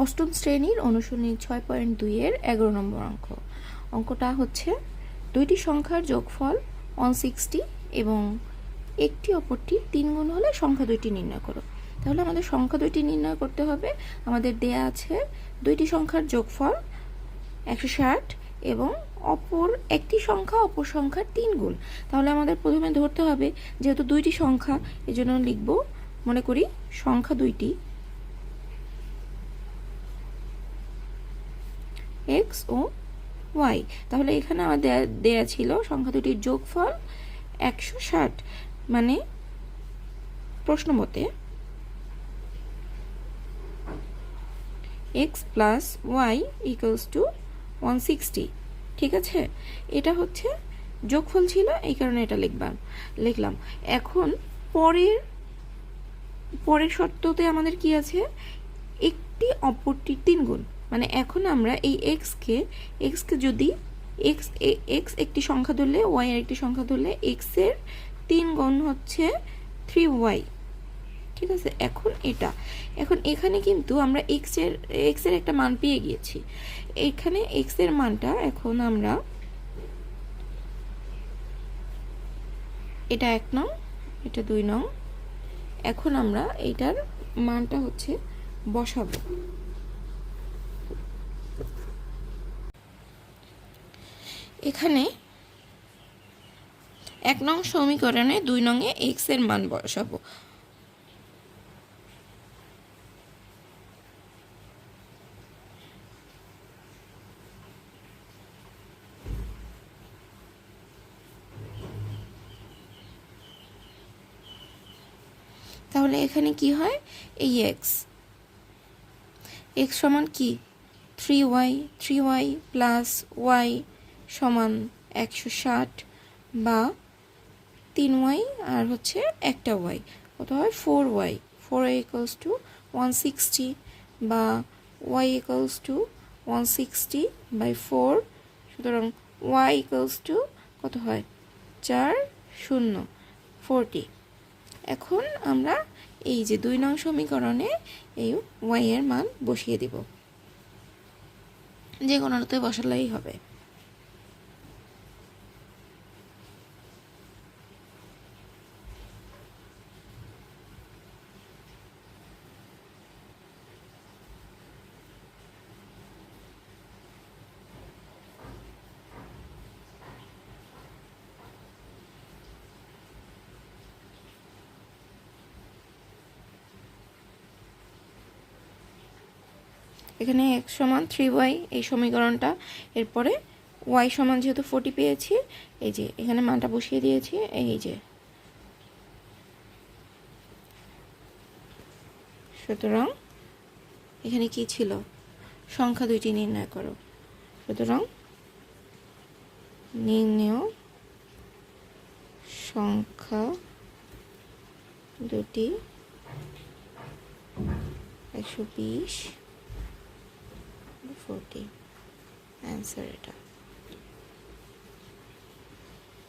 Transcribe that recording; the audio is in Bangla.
অষ্টম শ্রেণীর অনুশীলনী 6.2-এর 11 নম্বর অঙ্ক। অঙ্কটা হচ্ছে দুইটি সংখ্যার যোগফল 160 এবং একটি অপরটি 3 গুণ হলে সংখ্যা দুইটি নির্ণয় করো। তাহলে আমাদের সংখ্যা দুইটি নির্ণয় করতে হবে। আমাদের দেয়া আছে দুইটি সংখ্যার যোগফল 160 এবং অপর একটি সংখ্যা অপর সংখ্যার 3 গুণ। তাহলে আমাদের প্রথমে ধরতে হবে যেহেতু দুইটি সংখ্যা, এজন্য লিখব, মনে করি সংখ্যা দুইটি x ও y। তাহলে এখানে আমাদের দেয়া ছিল সংখ্যা দুটির যোগফল 160, মানে প্রশ্ন মতে x plus y equals to 160। ঠিক আছে, এটা হচ্ছে যোগফল ছিল, এই কারণে এটা লিখলাম। এখন পরের শর্ততে আমাদের কি আছে, একটি অপরটির 3 গুণ। মানে এখন আমরা এই x কে যদি x একটি সংখ্যা ধরলে y এর একটি সংখ্যা ধরলে x এর 3 গুণ হচ্ছে 3y। ঠিক আছে, এখন এখানে কিন্তু আমরা x এর একটা মান পেয়ে গিয়েছি। এখানে x এর মানটা এখন আমরা, এটা 1 নং, এটা 2 নং, এখন আমরা এইটার মানটা হচ্ছে বসাবো। এখানে 1 নং সমীকরণে 2 নং এ x এর মান বসাবো। তাহলে এখানে কি হয়, এই x সমান কি 3y প্লাস y সমান 160 বা 3y আর হচ্ছে একটা y, কত হয় 4y ইকুয়ালস টু 160 বা y ইকুয়ালস টু 160 বাই 4। সুতরাং y ইকুয়ালস টু কত হয় 4 0 40। এখন আমরা এই যে 2 নং সমীকরণে এই y এর মান বসিয়ে দিব, যে কোনোটাতে বসালেই হবে। এখানে x সমান 3y এই সমীকরণটা, এরপরে y সমান যেহেতু 40 পেয়েছি, এই যে এখানে মানটা বসিয়ে দিয়েছি। এই যে সুতরাং এখানে কি ছিল, সংখ্যা দুইটি নির্ণয় করো। সুতরাং নির্ণেয় সংখ্যা দুটি 120 40, অ্যান্সার এটা।